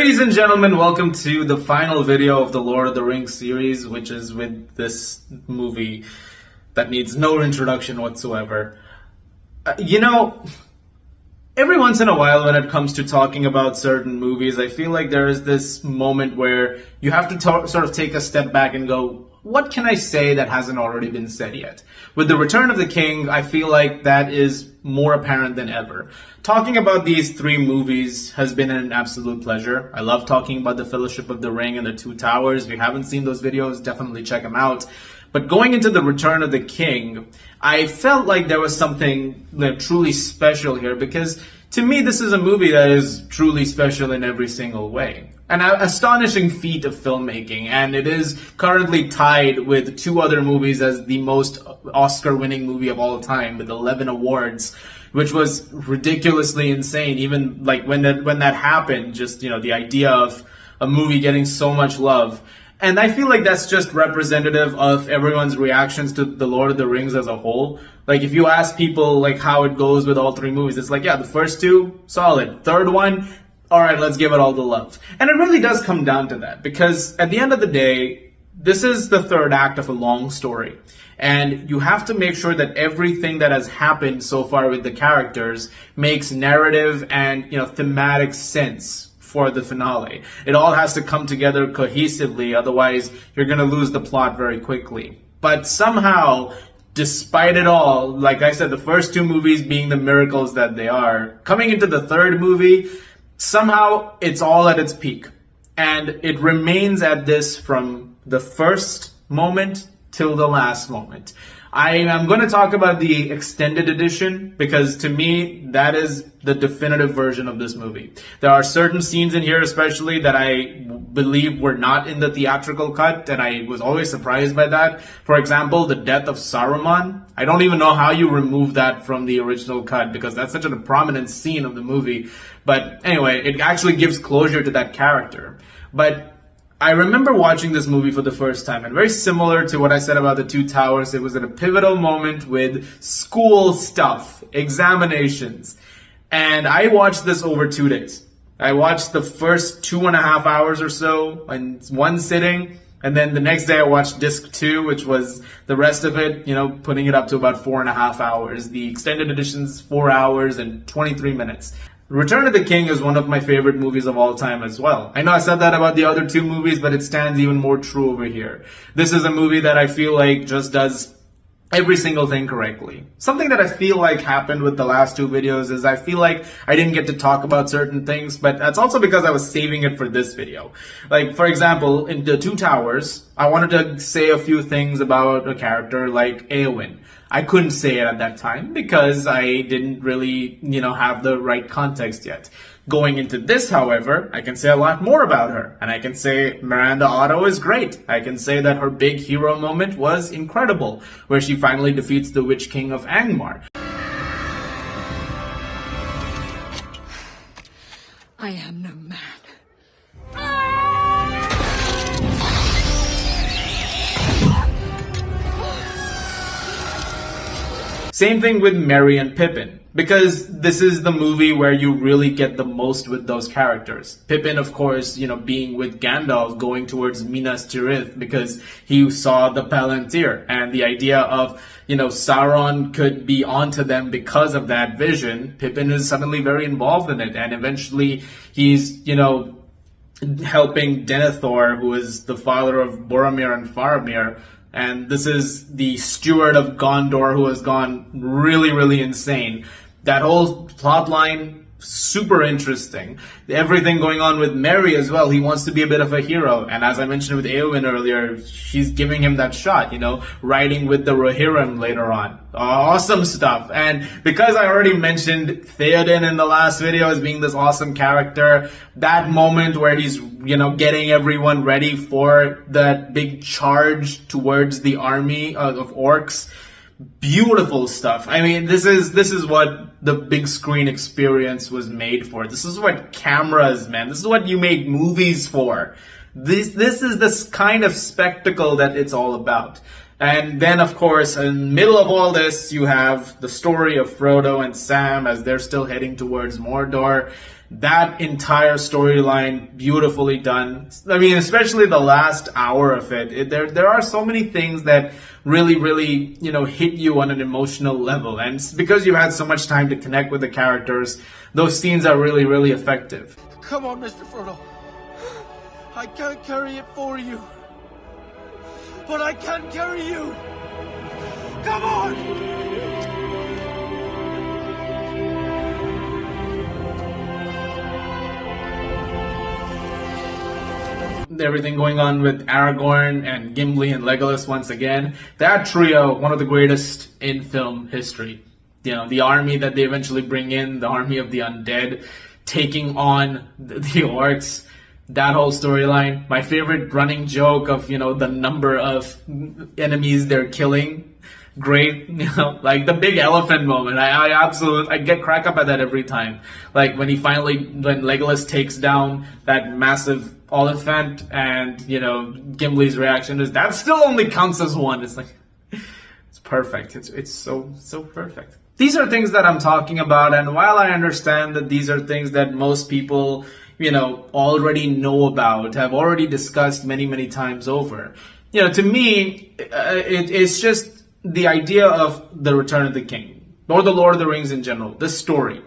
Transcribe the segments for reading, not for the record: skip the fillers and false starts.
Ladies and gentlemen, welcome to the final video of the Lord of the Rings series, which is with this movie that needs no introduction whatsoever. Every once in a while when it comes to talking about certain movies, I feel like there is this moment where you have to sort of take a step back and go, what can I say that hasn't already been said yet? With The Return of the King, I feel like that is more apparent than ever. Talking about these three movies has been an absolute pleasure. I love talking about The Fellowship of the Ring and The Two Towers. If you haven't seen those videos, definitely check them out. But going into The Return of the King, I felt like there was something truly special here because to me, this is a movie that is truly special in every single way. An astonishing feat of filmmaking, and it is currently tied with two other movies as the most Oscar-winning movie of all time with 11 awards, which was ridiculously insane. Even like when that happened, just the idea of a movie getting so much love. And I feel like that's just representative of everyone's reactions to The Lord of the Rings as a whole. Like, if you ask people, like, how it goes with all three movies, it's like, yeah, the first two, solid. Third one, all right, let's give it all the love. And it really does come down to that, because at the end of the day, this is the third act of a long story. And you have to make sure that everything that has happened so far with the characters makes narrative and, thematic sense for the finale. It all has to come together cohesively, otherwise you're going to lose the plot very quickly. But somehow, despite it all, like I said, the first two movies being the miracles that they are, coming into the third movie, somehow it's all at its peak. And it remains at this from the first moment till the last moment. I am going to talk about the extended edition because to me, that is the definitive version of this movie. There are certain scenes in here especially that I believe were not in the theatrical cut, and I was always surprised by that. For example, the death of Saruman. I don't even know how you remove that from the original cut because that's such a prominent scene of the movie. But anyway, it actually gives closure to that character. But I remember watching this movie for the first time, and very similar to what I said about The Two Towers, it was at a pivotal moment with school stuff, examinations, and I watched this over 2 days. I watched the first 2.5 hours or so in one sitting, and then the next day I watched disc 2, which was the rest of it, putting it up to about 4.5 hours. The extended edition's 4 hours and 23 minutes. Return of the King is one of my favorite movies of all time as well. I know I said that about the other two movies, but it stands even more true over here. This is a movie that I feel like just does every single thing correctly. Something that I feel like happened with the last two videos is I feel like I didn't get to talk about certain things, but that's also because I was saving it for this video. Like, for example, in The Two Towers, I wanted to say a few things about a character like Éowyn. I couldn't say it at that time because I didn't really, have the right context yet. Going into this, however, I can say a lot more about her. And I can say Miranda Otto is great. I can say that her big hero moment was incredible, where she finally defeats the Witch King of Angmar. I am no man. Same thing with Merry and Pippin, because this is the movie where you really get the most with those characters. Pippin, of course, being with Gandalf going towards Minas Tirith because he saw the Palantir, and the idea of, Sauron could be onto them because of that vision. Pippin is suddenly very involved in it, and eventually he's, helping Denethor, who is the father of Boromir and Faramir. And this is the steward of Gondor who has gone really, really insane. That whole plot line, super interesting. Everything going on with Merry as well. He wants to be a bit of a hero. And as I mentioned with Éowyn earlier, she's giving him that shot, riding with the Rohirrim later on. Awesome stuff. And because I already mentioned Theoden in the last video as being this awesome character, that moment where he's, getting everyone ready for that big charge towards the army of orcs, beautiful stuff. I mean, this is what the big screen experience was made for. This is what cameras, man. This is what you make movies for. This is this kind of spectacle that it's all about. And then, of course, in the middle of all this, you have the story of Frodo and Sam as they're still heading towards Mordor. That entire storyline, beautifully done. I mean, especially the last hour of it. There are so many things that really, hit you on an emotional level. And it's because you had so much time to connect with the characters, those scenes are really effective. Come on, Mr. Frodo. I can't carry it for you. But I can carry you. Come on! Everything going on with Aragorn and Gimli and Legolas once again. That trio, one of the greatest in film history. The army that they eventually bring in, the army of the undead, taking on the orcs. That whole storyline. My favorite running joke of, the number of enemies they're killing. Great, like the big elephant moment. I get crack up at that every time. Like when Legolas takes down that massive elephant, and Gimli's reaction is that still only counts as one. It's like, it's perfect. It's so perfect. These are things that I'm talking about, and while I understand that these are things that most people already know about, have already discussed many times over, to me it's just the idea of the Return of the King or the Lord of the Rings in general. This story,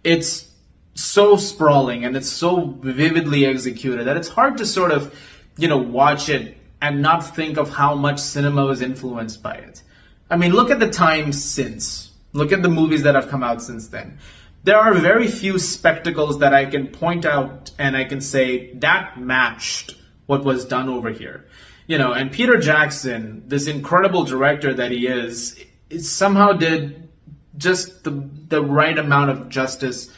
it's so sprawling and it's so vividly executed that it's hard to sort of, watch it and not think of how much cinema was influenced by it. I mean, look at the time since. Look at the movies that have come out since then. There are very few spectacles that I can point out and I can say that matched what was done over here. And Peter Jackson, this incredible director that he is somehow did just the right amount of justice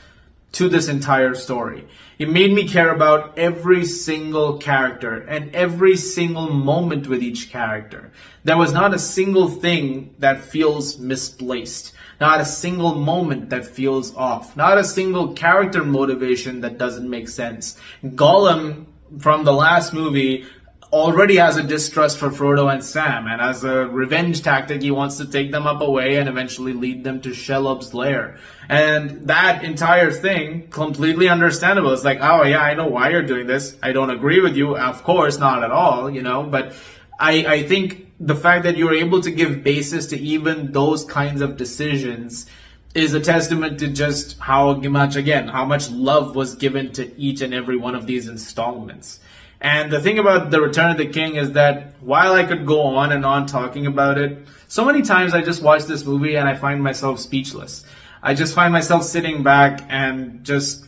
to this entire story. It made me care about every single character and every single moment with each character. There was not a single thing that feels misplaced. Not a single moment that feels off. Not a single character motivation that doesn't make sense. Gollum, from the last movie, already has a distrust for Frodo and Sam, and as a revenge tactic, he wants to take them up away and eventually lead them to Shelob's lair. And that entire thing, completely understandable. It's like, oh yeah, I know why you're doing this. I don't agree with you, of course, not at all, but I think the fact that you're able to give basis to even those kinds of decisions is a testament to just how much love was given to each and every one of these installments. And the thing about The Return of the King is that while I could go on and on talking about it, so many times I just watch this movie and I find myself speechless. I just find myself sitting back and just,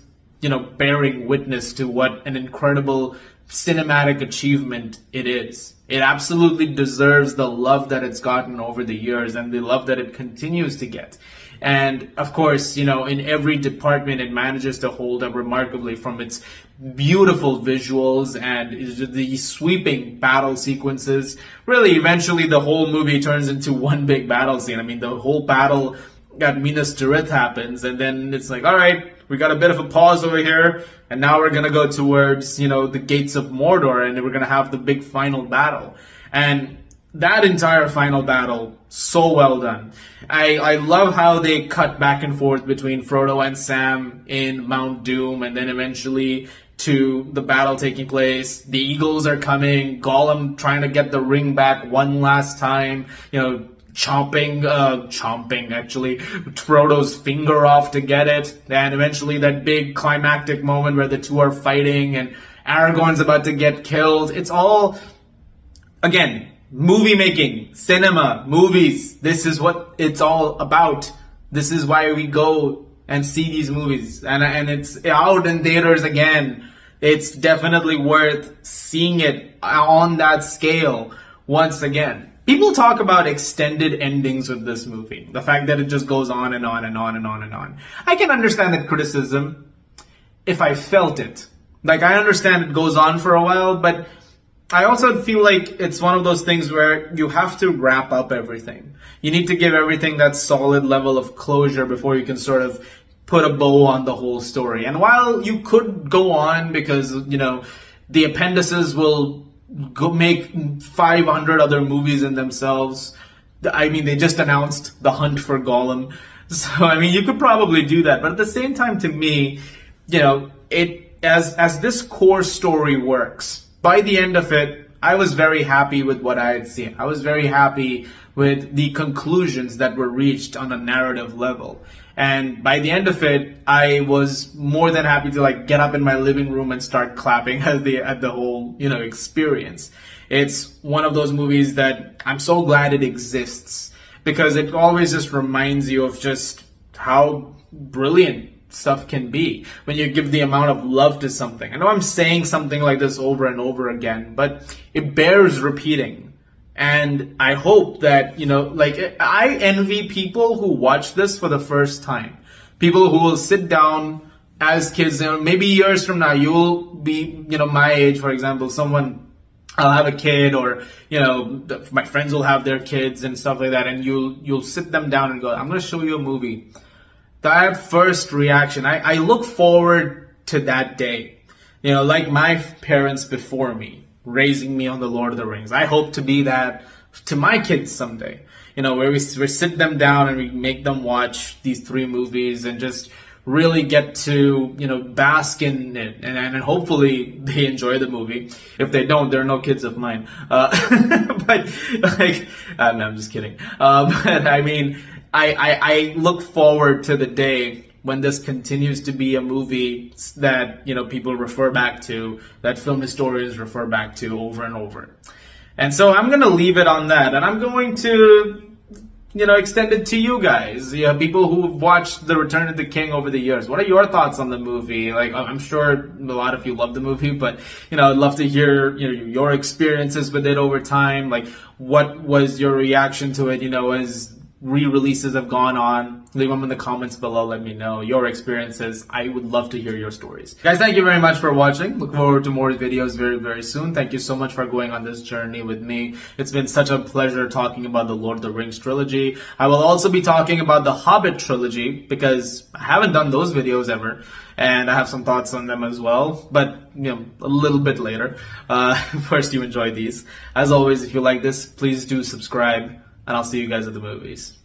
bearing witness to what an incredible cinematic achievement it is. It absolutely deserves the love that it's gotten over the years and the love that it continues to get. And of course, in every department it manages to hold up remarkably, from its beautiful visuals and the sweeping battle sequences. Really, eventually the whole movie turns into one big battle scene. I mean, the whole battle at Minas Tirith happens, and then it's like, all right, we got a bit of a pause over here, and now we're gonna go towards, the gates of Mordor, and we're gonna have the big final battle. And that entire final battle, so well done. I love how they cut back and forth between Frodo and Sam in Mount Doom, and then eventually to the battle taking place. The eagles are coming, Gollum trying to get the ring back one last time, chomping Frodo's finger off to get it, and eventually that big climactic moment where the two are fighting and Aragorn's about to get killed. It's all, again, movie making, cinema, movies. This is what it's all about. This is why we go and see these movies, and it's out in theaters again. It's definitely worth seeing it on that scale once again. People talk about extended endings with this movie. The fact that it just goes on and on and on and on and on. I can understand that criticism if I felt it. Like, I understand it goes on for a while, but I also feel like it's one of those things where you have to wrap up everything. You need to give everything that solid level of closure before you can sort of put a bow on the whole story. And while you could go on because, the appendices will go make 500 other movies in themselves. I mean, they just announced The Hunt for Gollum. So, I mean, you could probably do that. But at the same time, to me, as this core story works, by the end of it, I was very happy with what I had seen. I was very happy with the conclusions that were reached on a narrative level. And by the end of it, I was more than happy to get up in my living room and start clapping at the whole, experience. It's one of those movies that I'm so glad it exists, because it always just reminds you of just how brilliant stuff can be when you give the amount of love to something. I know I'm saying something like this over and over again, but it bears repeating. And I hope that, I envy people who watch this for the first time. People who will sit down as kids, maybe years from now, you'll be, my age, for example, I'll have a kid, or, my friends will have their kids and stuff like that. And you'll sit them down and go, I'm going to show you a movie. That first reaction, I look forward to that day. Like my parents before me, raising me on the Lord of the Rings. I hope to be that to my kids someday. Where we sit them down and we make them watch these 3 movies and just really get to, bask in it. And hopefully they enjoy the movie. If they don't, they're no kids of mine. But I'm just kidding. But I mean, I look forward to the day when this continues to be a movie that, people refer back to, that film historians refer back to over and over. And so I'm going to leave it on that. And I'm going to, extend it to you guys. People who've watched The Return of the King over the years. What are your thoughts on the movie? I'm sure a lot of you love the movie, but, I'd love to hear, your experiences with it over time. What was your reaction to it, as re-releases have gone on? Leave them in the comments below. Let me know your experiences. I would love to hear your stories. Guys, thank you very much for watching. Look forward to more videos very, very soon. Thank you so much for going on this journey with me. It's been such a pleasure talking about the Lord of the Rings trilogy. I will also be talking about the Hobbit trilogy, because I haven't done those videos ever, and I have some thoughts on them as well, but a little bit later. First, you enjoy these. As always, if you like this, please do subscribe, and I'll see you guys at the movies.